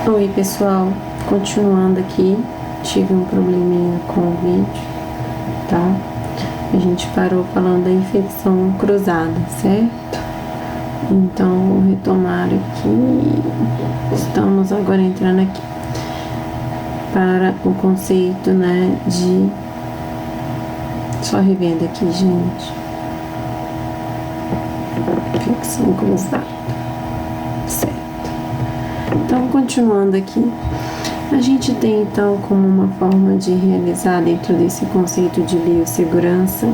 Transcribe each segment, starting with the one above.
Oi pessoal, continuando aqui, tive um probleminha com o vídeo, tá? A gente parou falando da infecção cruzada, certo? Então vou retomar aqui, estamos agora entrando aqui para o conceito, né, de... Só revendo aqui, gente. Infecção cruzada, certo? Então, continuando aqui, a gente tem então como uma forma de realizar dentro desse conceito de biossegurança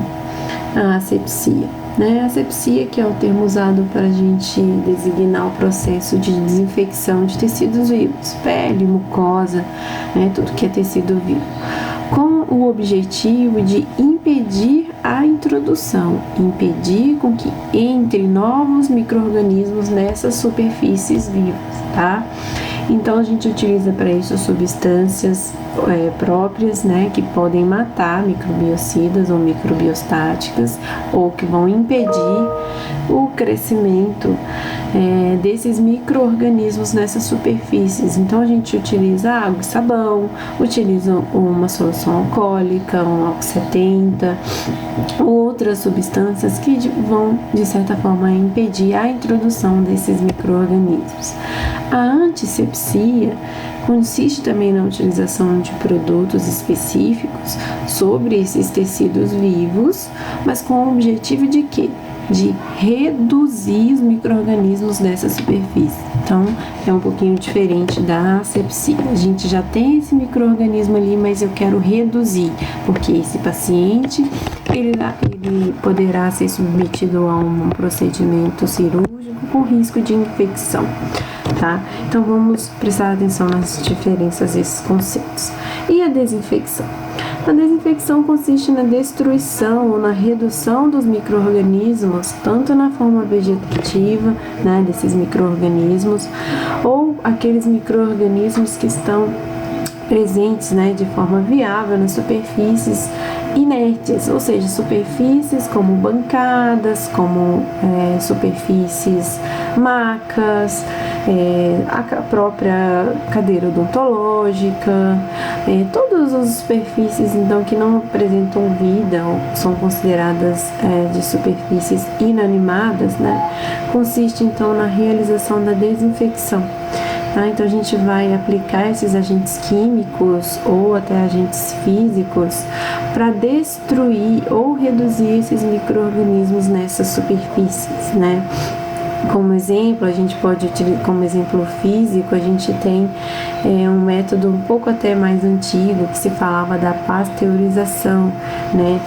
a asepsia, né? A asepsia, que é o termo usado para a gente designar o processo de desinfecção de tecidos vivos, pele, mucosa, né? Tudo que é tecido vivo, com o objetivo de impedir a introdução, impedir com que entre novos micro-organismos nessas superfícies vivas, tá? Então a gente utiliza para isso substâncias próprias, né, que podem matar microbiocidas ou microbiostáticas, ou que vão impedir o crescimento desses micro-organismos nessas superfícies. Então a gente utiliza água e sabão, utiliza uma solução alcoólica, um álcool 70, outras substâncias que vão, de certa forma, impedir a introdução desses micro-organismos. A antisepsia consiste também na utilização de produtos específicos sobre esses tecidos vivos, mas com o objetivo de quê? De reduzir os micro-organismos dessa superfície. Então, é um pouquinho diferente da asepsia. A gente já tem esse micro-organismo ali, mas eu quero reduzir, porque esse paciente, ele poderá ser submetido a um procedimento cirúrgico com risco de infecção, tá? Então, vamos prestar atenção nas diferenças desses conceitos. E a desinfecção? A desinfecção consiste na destruição ou na redução dos micro-organismos, tanto na forma vegetativa, né, desses micro-organismos, ou aqueles micro-organismos que estão presentes, né, de forma viável nas superfícies inertes, ou seja, superfícies como bancadas, como superfícies macas, a própria cadeira odontológica, todas as superfícies então que não apresentam vida ou são consideradas de superfícies inanimadas, né, consiste então na realização da desinfecção. Então a gente vai aplicar esses agentes químicos ou até agentes físicos para destruir ou reduzir esses micro-organismos nessas superfícies, né? Como exemplo, a gente pode utilizar, como exemplo físico, a gente tem um método um pouco até mais antigo que se falava da pasteurização, né?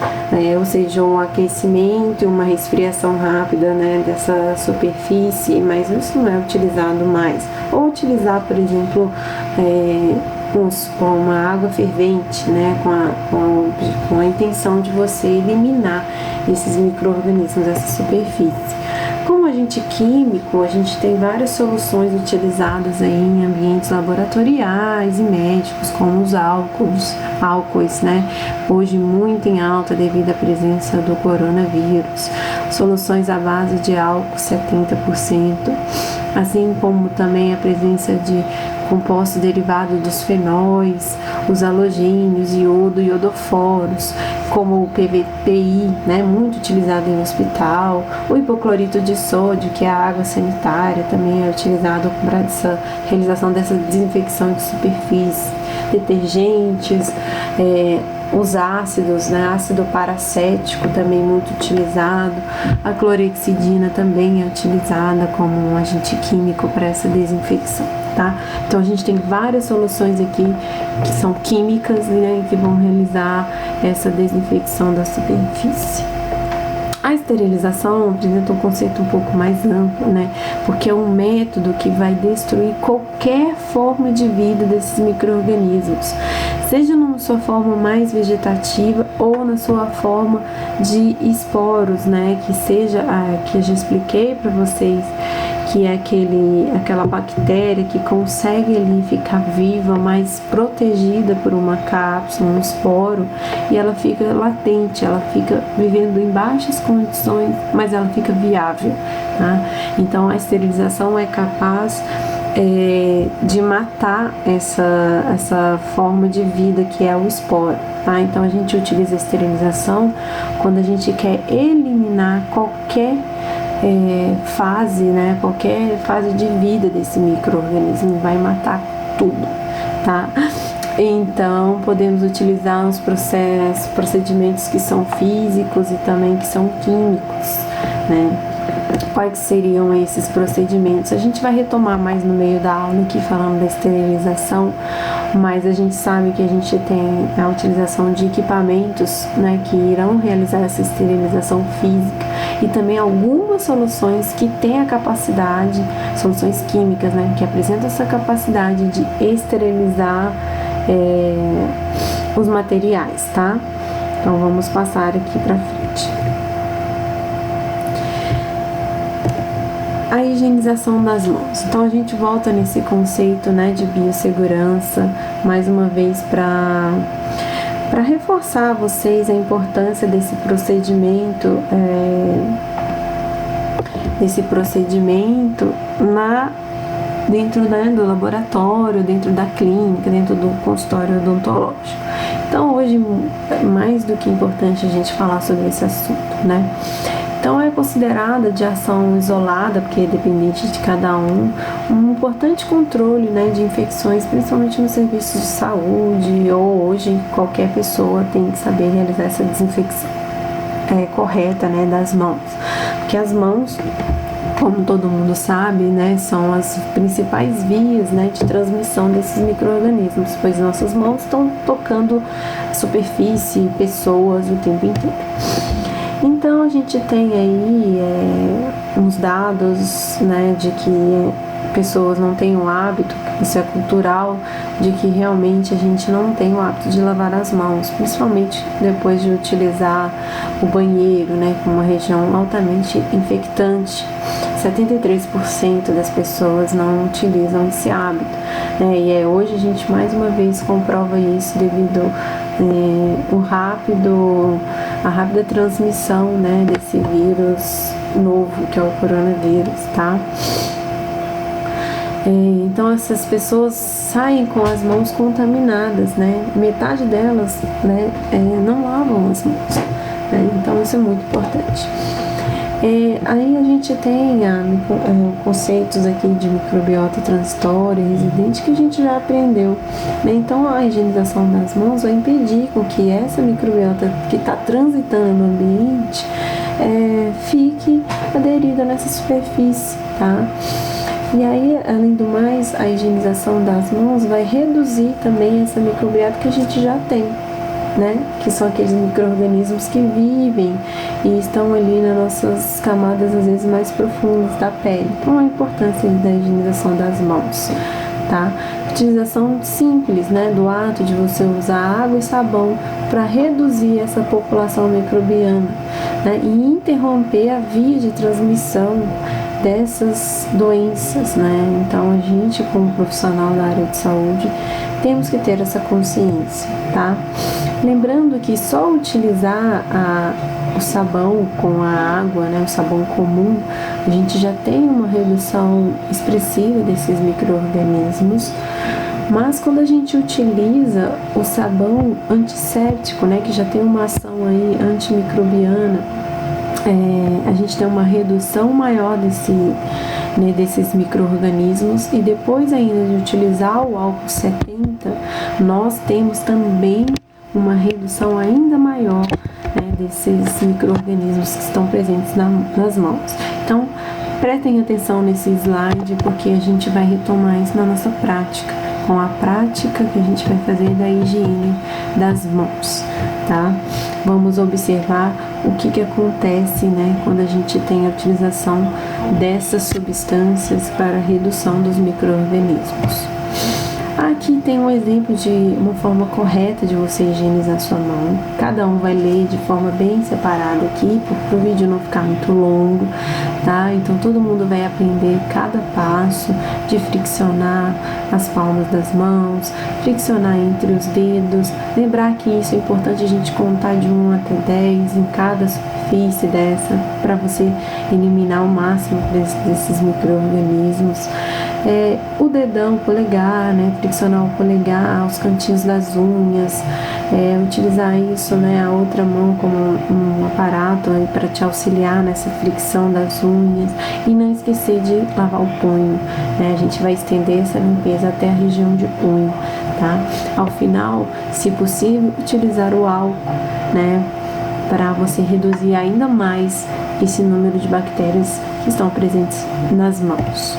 Ou seja, um aquecimento e uma resfriação rápida, né, dessa superfície, mas isso não é utilizado mais. Ou utilizar, por exemplo, com uma água fervente, né, com a intenção de você eliminar esses micro-organismos dessa superfície. Como agente químico, a gente tem várias soluções utilizadas aí em ambientes laboratoriais e médicos, como os álcoois, né? Hoje muito em alta devido à presença do coronavírus. Soluções à base de álcool 70%, assim como também a presença de compostos derivados dos fenóis, os halogênios, iodo e iodoforos, como o PVPI, né, muito utilizado em hospital, o hipoclorito de sódio, que é a água sanitária, também é utilizado para essa realização dessa desinfecção de superfície, detergentes, os ácidos, né, ácido paracético também muito utilizado, a clorexidina também é utilizada como um agente químico para essa desinfecção, tá? Então a gente tem várias soluções aqui que são químicas, né, que vão realizar essa desinfecção da superfície. A esterilização apresenta um conceito um pouco mais amplo, né? Porque é um método que vai destruir qualquer forma de vida desses micro-organismos, seja na sua forma mais vegetativa ou na sua forma de esporos, né? Que seja a que eu já expliquei para vocês, que é aquela bactéria que consegue ali ficar viva, mas protegida por uma cápsula, um esporo, e ela fica latente, ela fica vivendo em baixas condições, mas ela fica viável, tá? Então a esterilização é capaz de matar essa forma de vida que é o esporo, tá? Então a gente utiliza a esterilização quando a gente quer eliminar qualquer fase, né? Qualquer fase de vida desse micro-organismo, vai matar tudo, tá? Então podemos utilizar os procedimentos que são físicos e também que são químicos, né? Quais seriam esses procedimentos? A gente vai retomar mais no meio da aula aqui falando da esterilização, mas a gente sabe que a gente tem a utilização de equipamentos, né, que irão realizar essa esterilização física e também algumas soluções que têm a capacidade, soluções químicas, né, que apresentam essa capacidade de esterilizar os materiais, tá? Então vamos passar aqui para frente. A higienização das mãos. Então a gente volta nesse conceito, né, de biossegurança, mais uma vez para reforçar a vocês a importância desse procedimento, dentro, né, do laboratório, dentro da clínica, dentro do consultório odontológico. Então hoje é mais do que importante a gente falar sobre esse assunto, né? Então é considerada de ação isolada, porque é dependente de cada um importante controle, né, de infecções, principalmente nos serviços de saúde, ou hoje qualquer pessoa tem que saber realizar essa desinfecção correta, né, das mãos, porque as mãos, como todo mundo sabe, né, são as principais vias, né, de transmissão desses micro-organismos, pois nossas mãos estão tocando superfície, pessoas o tempo inteiro. Então a gente tem aí uns dados, né, de que pessoas não têm o hábito, isso é cultural, de que realmente a gente não tem o hábito de lavar as mãos, principalmente depois de utilizar o banheiro, né, como uma região altamente infectante. 73% das pessoas não utilizam esse hábito, né, e hoje a gente mais uma vez comprova isso devido a rápida transmissão, né, desse vírus novo que é o coronavírus, tá? Então essas pessoas saem com as mãos contaminadas, né? Metade delas, né, não lavam as mãos, né? Então isso é muito importante. Aí a gente tem conceitos aqui de microbiota transitória e residente que a gente já aprendeu, né? Então a higienização das mãos vai impedir com que essa microbiota que está transitando no ambiente fique aderida nessa superfície, tá? E aí, além do mais, a higienização das mãos vai reduzir também essa microbiota que a gente já tem, né? Que são aqueles micro-organismos que vivem e estão ali nas nossas camadas, às vezes, mais profundas da pele. Então, a importância da higienização das mãos, tá? Utilização simples, né, do ato de você usar água e sabão para reduzir essa população microbiana, né, e interromper a via de transmissão dessas doenças, né? Então a gente, como profissional da área de saúde, temos que ter essa consciência, tá? Lembrando que só utilizar o sabão com a água, né, o sabão comum, a gente já tem uma redução expressiva desses micro-organismos, mas quando a gente utiliza o sabão antisséptico, né, que já tem uma ação aí antimicrobiana, a gente tem uma redução maior desses micro-organismos, e depois ainda de utilizar o álcool 70, nós temos também uma redução ainda maior, né, desses micro-organismos que estão presentes nas mãos. Então, prestem atenção nesse slide, porque a gente vai retomar isso na nossa prática, com a prática que a gente vai fazer da higiene das mãos, tá? Vamos observar o que acontece, né, quando a gente tem a utilização dessas substâncias para a redução dos micro-organismos. Aqui tem um exemplo de uma forma correta de você higienizar sua mão. Cada um vai ler de forma bem separada aqui, para o vídeo não ficar muito longo, tá? Então todo mundo vai aprender cada passo de friccionar as palmas das mãos, friccionar entre os dedos. Lembrar que isso é importante a gente contar de 1 até 10 em cada superfície dessa, para você eliminar o máximo desses micro-organismos. o dedão, o polegar, né, friccionar o polegar, os cantinhos das unhas, utilizar isso, né, a outra mão como um aparato para te auxiliar nessa fricção das unhas, e não esquecer de lavar o punho, né, a gente vai estender essa limpeza até a região de punho, tá? Ao final, se possível, utilizar o álcool, né, para você reduzir ainda mais esse número de bactérias que estão presentes nas mãos.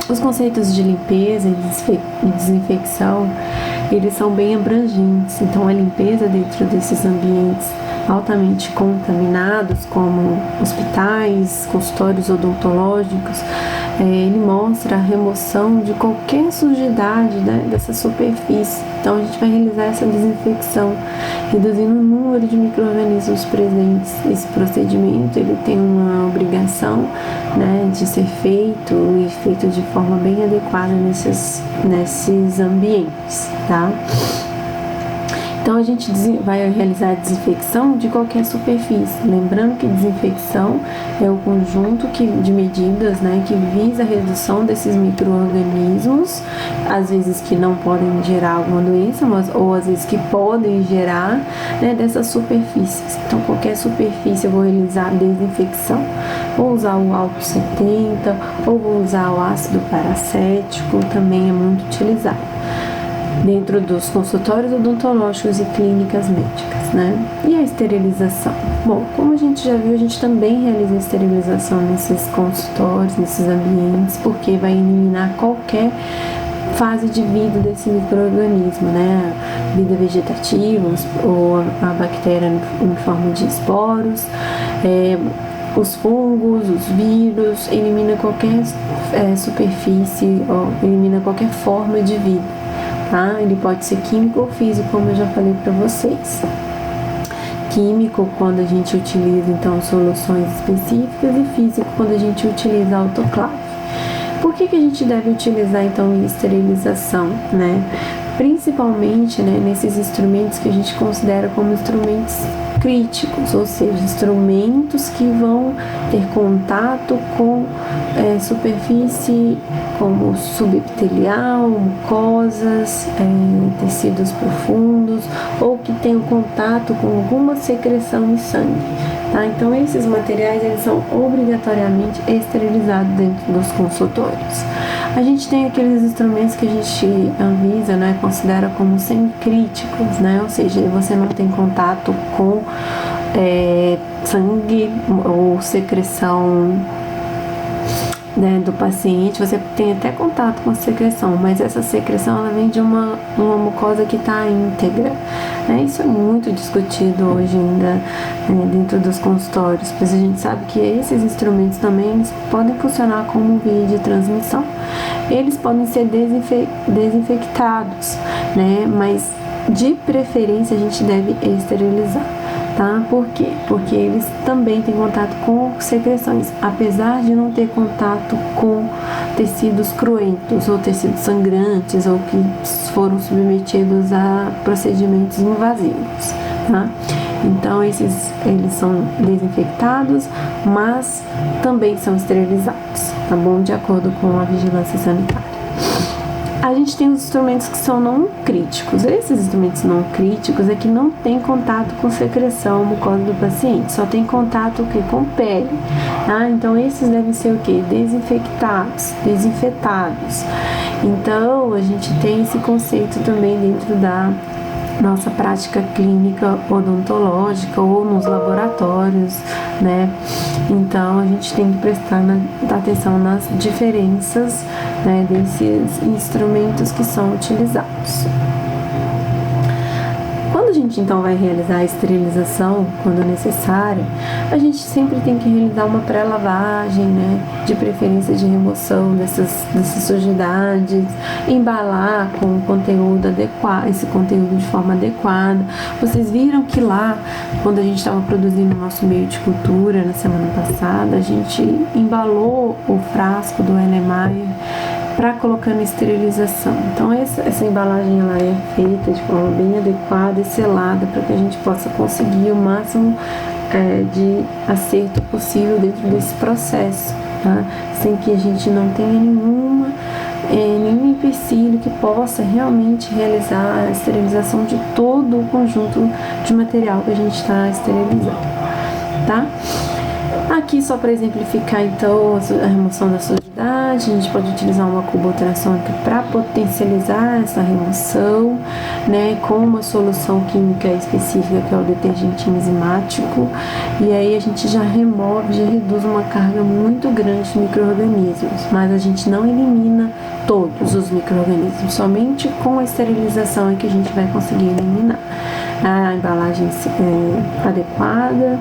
Os conceitos de limpeza e desinfecção, eles são bem abrangentes, então a limpeza dentro desses ambientes altamente contaminados, como hospitais, consultórios odontológicos, ele mostra a remoção de qualquer sujidade, né, dessa superfície. Então a gente vai realizar essa desinfecção, reduzindo o número de micro-organismos presentes. Esse procedimento ele tem uma obrigação, né, de ser feito e feito de forma bem adequada nesses ambientes, tá? Então a gente vai realizar a desinfecção de qualquer superfície, lembrando que desinfecção é o conjunto de medidas, né, que visa a redução desses micro-organismos, às vezes que não podem gerar alguma doença, ou às vezes que podem gerar, né, dessas superfícies. Então qualquer superfície eu vou realizar a desinfecção, vou usar o álcool 70, ou vou usar o ácido paracético, também é muito utilizado dentro dos consultórios odontológicos e clínicas médicas, né? E a esterilização? Bom, como a gente já viu, a gente também realiza a esterilização nesses consultórios, nesses ambientes, porque vai eliminar qualquer fase de vida desse micro-organismo, né? Vida vegetativa ou a bactéria em forma de esporos, os fungos, os vírus, elimina qualquer superfície, elimina qualquer forma de vida. Tá? Ele pode ser químico ou físico, como eu já falei para vocês. Químico, quando a gente utiliza então soluções específicas, e físico, quando a gente utiliza autoclave. Por que a gente deve utilizar então a esterilização, né? Principalmente, né, nesses instrumentos que a gente considera como instrumentos críticos, ou seja, instrumentos que vão ter contato com superfície como subepitelial, mucosas, tecidos profundos, ou que tenham contato com alguma secreção em sangue. Tá? Então esses materiais eles são obrigatoriamente esterilizados dentro dos consultórios. A gente tem aqueles instrumentos que a gente avisa, né, considera como semicríticos, né, ou seja, você não tem contato com sangue ou secreção, né, do paciente, você tem até contato com a secreção, mas essa secreção ela vem de uma mucosa que está íntegra, né? Isso é muito discutido hoje ainda, dentro dos consultórios, pois a gente sabe que esses instrumentos também podem funcionar como via de transmissão. Eles podem ser desinfectados, né? Mas de preferência a gente deve esterilizar. Tá? Por quê? Porque eles também têm contato com secreções, apesar de não ter contato com tecidos cruentos ou tecidos sangrantes ou que foram submetidos a procedimentos invasivos, tá? Então eles são desinfectados, mas também são esterilizados, tá bom? De acordo com a vigilância sanitária. A gente tem os instrumentos que são não críticos. Esses instrumentos não críticos é que não tem contato com secreção mucosa do paciente, só tem contato com pele. Tá? Então esses devem ser o quê? Desinfectados, desinfetados. Então a gente tem esse conceito também dentro da nossa prática clínica odontológica ou nos laboratórios, né? Então a gente tem que prestar atenção nas diferenças, né, desses instrumentos que são utilizados. Quando a gente então vai realizar a esterilização, quando necessário, a gente sempre tem que realizar uma pré-lavagem, né, de preferência de remoção dessas sujidades, embalar com o conteúdo adequado, esse conteúdo de forma adequada. Vocês viram que lá, quando a gente estava produzindo o nosso meio de cultura na semana passada, a gente embalou o frasco do Erlenmeyer para colocar na esterilização. Então essa embalagem ela é feita de forma bem adequada e selada para que a gente possa conseguir o máximo de acerto possível dentro desse processo, tá? Sem que a gente não tenha nenhuma nenhum empecilho que possa realmente realizar a esterilização de todo o conjunto de material que a gente está esterilizando, tá? Aqui, só para exemplificar, então, a remoção da sujidade, a gente pode utilizar uma cuba ultrassônica para potencializar essa remoção, né, com uma solução química específica, que é o detergente enzimático, e aí a gente já remove, já reduz uma carga muito grande de micro-organismos, mas a gente não elimina todos os micro-organismos, somente com a esterilização é que a gente vai conseguir eliminar a embalagem adequada.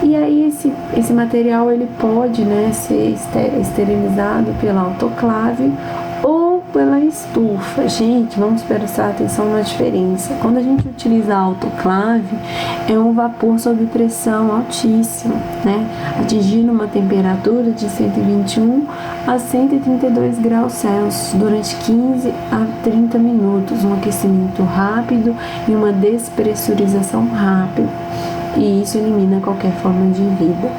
E aí esse material ele pode, né, ser esterilizado pela autoclave ou pela estufa. Gente, vamos prestar atenção na diferença. Quando a gente utiliza a autoclave, é um vapor sob pressão altíssima, né, atingindo uma temperatura de 121 a 132 graus Celsius durante 15 a 30 minutos, um aquecimento rápido e uma despressurização rápida. E isso elimina qualquer forma de vida.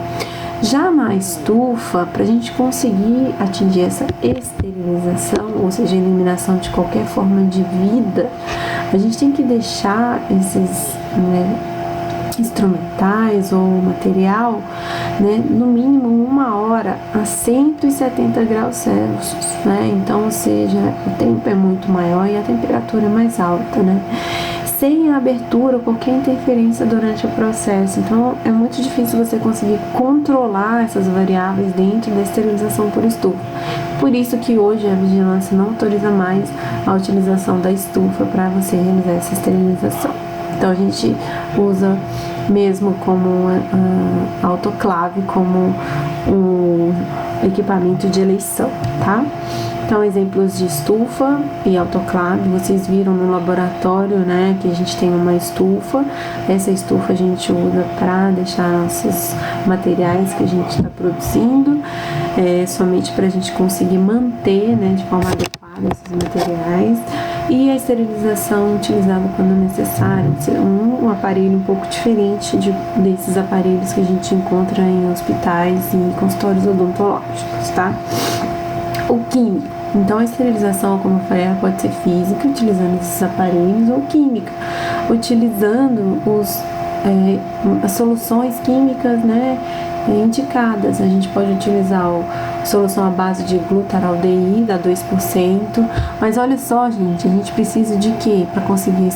Já na estufa, para a gente conseguir atingir essa esterilização, ou seja, a eliminação de qualquer forma de vida, a gente tem que deixar esses, né, instrumentais ou material, né, no mínimo 1 hora a 170 graus Celsius, né? Então, ou seja, o tempo é muito maior e a temperatura é mais alta, né? Sem a abertura ou qualquer interferência durante o processo. Então, é muito difícil você conseguir controlar essas variáveis dentro da esterilização por estufa. Por isso que hoje a vigilância não autoriza mais a utilização da estufa para você realizar essa esterilização. Então, a gente usa mesmo como a autoclave, como um equipamento de eleição, tá? Então, exemplos de estufa e autoclave, vocês viram no laboratório, né, que a gente tem uma estufa. Essa estufa a gente usa para deixar nossos materiais que a gente está produzindo, somente para a gente conseguir manter, né, de forma adequada esses materiais. E a esterilização utilizada quando necessário, um aparelho um pouco diferente desses aparelhos que a gente encontra em hospitais e consultórios odontológicos, tá? O químico. Então, a esterilização, como eu falei, ela pode ser física, utilizando esses aparelhos, ou química, utilizando as soluções químicas, né, indicadas. A gente pode utilizar a solução à base de glutaraldeído, a 2%, mas olha só, gente, a gente precisa de quê para conseguir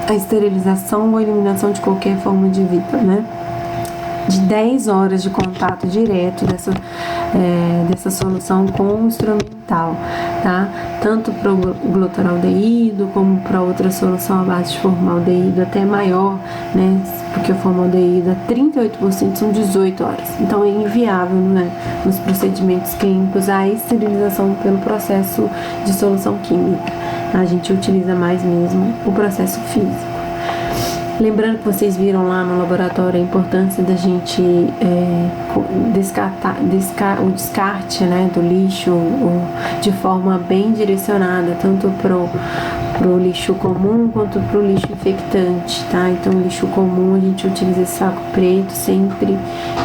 a esterilização ou eliminação de qualquer forma de vida, né? De 10 horas de contato direto dessa solução com o instrumental, tá? Tanto para o glutaraldeído como para outra solução à base de formaldeído, até maior, né? Porque o formaldeído a 38% são 18 horas. Então é inviável, né, nos procedimentos clínicos a esterilização pelo processo de solução química. A gente utiliza mais mesmo o processo físico. Lembrando que vocês viram lá no laboratório a importância da gente o descarte, né, do lixo de forma bem direcionada, tanto pro lixo comum quanto pro lixo infectante, tá? Então, o lixo comum a gente utiliza esse saco preto sempre,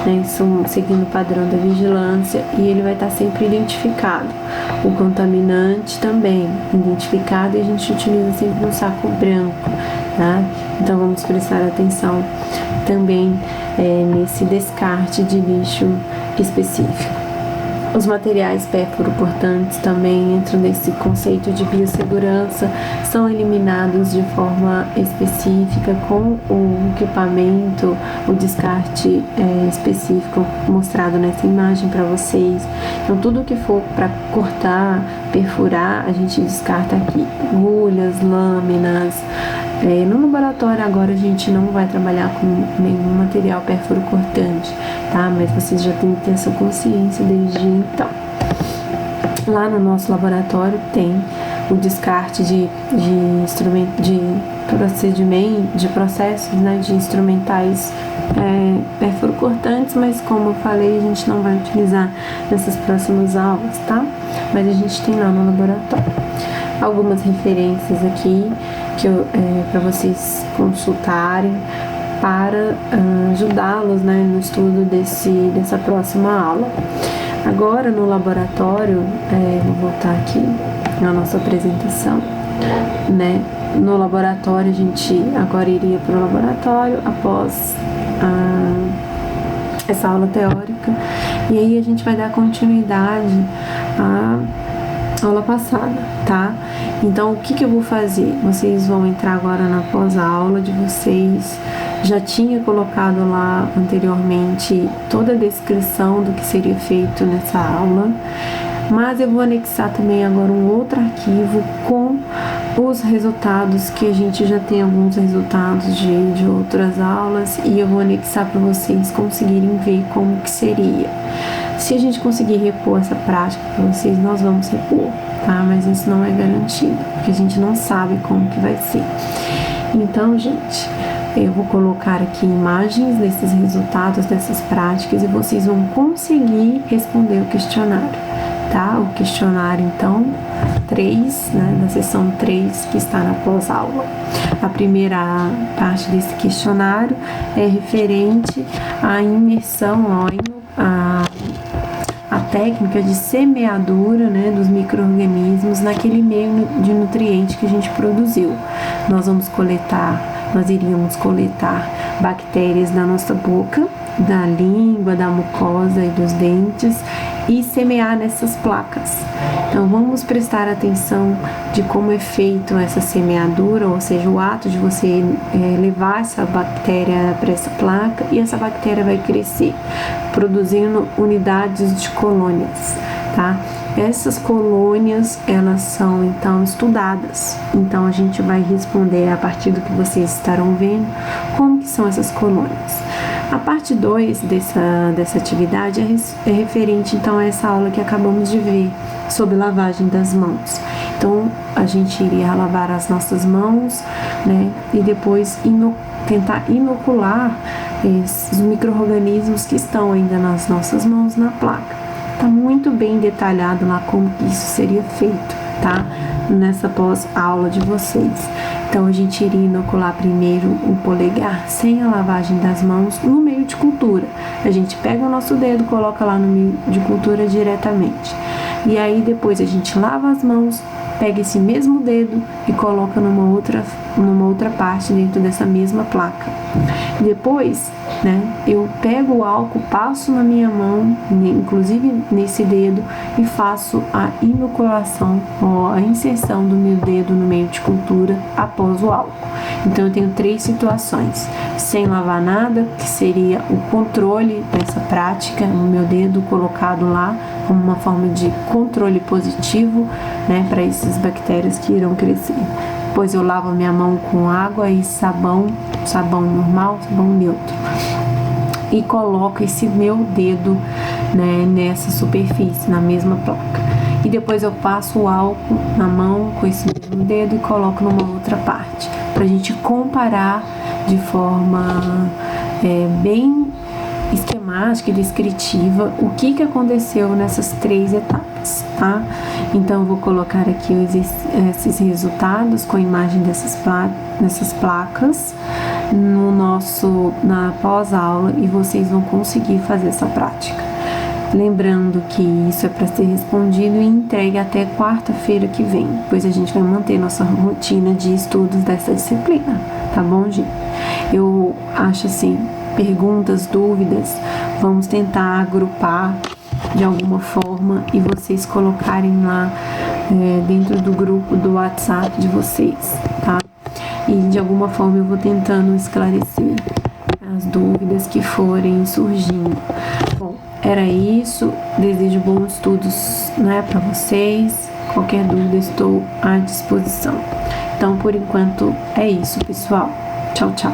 né, seguindo o padrão da vigilância, e ele vai estar sempre identificado. O contaminante também identificado, e a gente utiliza sempre um saco branco, tá? Então, vamos prestar atenção também nesse descarte de lixo específico. Os materiais pérfuro-cortantes também entram nesse conceito de biossegurança, são eliminados de forma específica com o equipamento, o descarte específico mostrado nessa imagem para vocês. Então, tudo que for para cortar, perfurar, a gente descarta aqui. Agulhas, lâminas. No laboratório agora a gente não vai trabalhar com nenhum material pérfuro-cortante, tá? Mas vocês já têm que ter essa consciência desde então. Lá no nosso laboratório tem o descarte de processos, né, de instrumentais pérfuro-cortantes, mas como eu falei, a gente não vai utilizar nessas próximas aulas, tá? Mas a gente tem lá no laboratório. Algumas referências aqui para vocês consultarem para ajudá-los, né, no estudo dessa próxima aula. Agora no laboratório, vou voltar aqui na nossa apresentação, né? No laboratório, a gente agora iria para o laboratório após essa aula teórica, e aí a gente vai dar continuidade à aula passada, tá? Então, o que eu vou fazer? Vocês vão entrar agora na pós-aula de vocês. Já tinha colocado lá anteriormente toda a descrição do que seria feito nessa aula, mas eu vou anexar também agora um outro arquivo com os resultados, que a gente já tem alguns resultados de outras aulas, e eu vou anexar para vocês conseguirem ver como que seria. Se a gente conseguir repor essa prática para vocês, nós vamos repor, tá? Mas isso não é garantido, porque a gente não sabe como que vai ser. Então, gente, eu vou colocar aqui imagens desses resultados, dessas práticas, e vocês vão conseguir responder o questionário, tá? O questionário, então, 3, né, da sessão 3, que está na pós-aula. A primeira parte desse questionário é referente à imersão, a técnica de semeadura, né, dos micro-organismos naquele meio de nutriente que a gente produziu. Nós iríamos coletar bactérias da nossa boca, da língua, da mucosa e dos dentes, e semear nessas placas. Então vamos prestar atenção de como é feito essa semeadura, ou seja, o ato de você levar essa bactéria para essa placa, e essa bactéria vai crescer, produzindo unidades de colônias, tá? Essas colônias, elas são então estudadas. Então a gente vai responder a partir do que vocês estarão vendo, como que são essas colônias. A parte 2 dessa atividade é referente então a essa aula que acabamos de ver sobre lavagem das mãos. Então a gente iria lavar as nossas mãos, né, e depois tentar inocular esses micro-organismos que estão ainda nas nossas mãos na placa. Tá muito bem detalhado lá como que isso seria feito, tá? Nessa pós-aula de vocês. Então a gente iria inocular primeiro o polegar sem a lavagem das mãos no meio de cultura. A gente pega o nosso dedo, coloca lá no meio de cultura diretamente. E aí depois a gente lava as mãos, pega esse mesmo dedo e coloca numa outra parte dentro dessa mesma placa. Depois, né, eu pego o álcool, passo na minha mão, inclusive nesse dedo, e faço a inoculação ou a inserção do meu dedo no meio de cultura após o álcool. Então eu tenho 3 situações: sem lavar nada, que seria o controle dessa prática, o meu dedo colocado lá como uma forma de controle positivo, né, para essas bactérias que irão crescer. Depois eu lavo a minha mão com água e sabão normal, sabão neutro, e coloco esse meu dedo, né, nessa superfície, na mesma placa. E depois eu passo o álcool na mão com esse mesmo dedo e coloco numa outra parte, pra gente comparar de forma bem esquemática e descritiva o que aconteceu nessas 3 etapas, tá? Então eu vou colocar aqui esses resultados com a imagem dessas placas na pós-aula, e vocês vão conseguir fazer essa prática. Lembrando que isso é para ser respondido e entregue até quarta-feira que vem, pois a gente vai manter nossa rotina de estudos dessa disciplina, tá bom, gente? Eu acho assim, perguntas, dúvidas, vamos tentar agrupar de alguma forma e vocês colocarem lá dentro do grupo do WhatsApp de vocês, tá? E de alguma forma eu vou tentando esclarecer as dúvidas que forem surgindo. Bom, era isso. Desejo bons estudos, né, para vocês. Qualquer dúvida estou à disposição. Então, por enquanto é isso, pessoal. Tchau, tchau.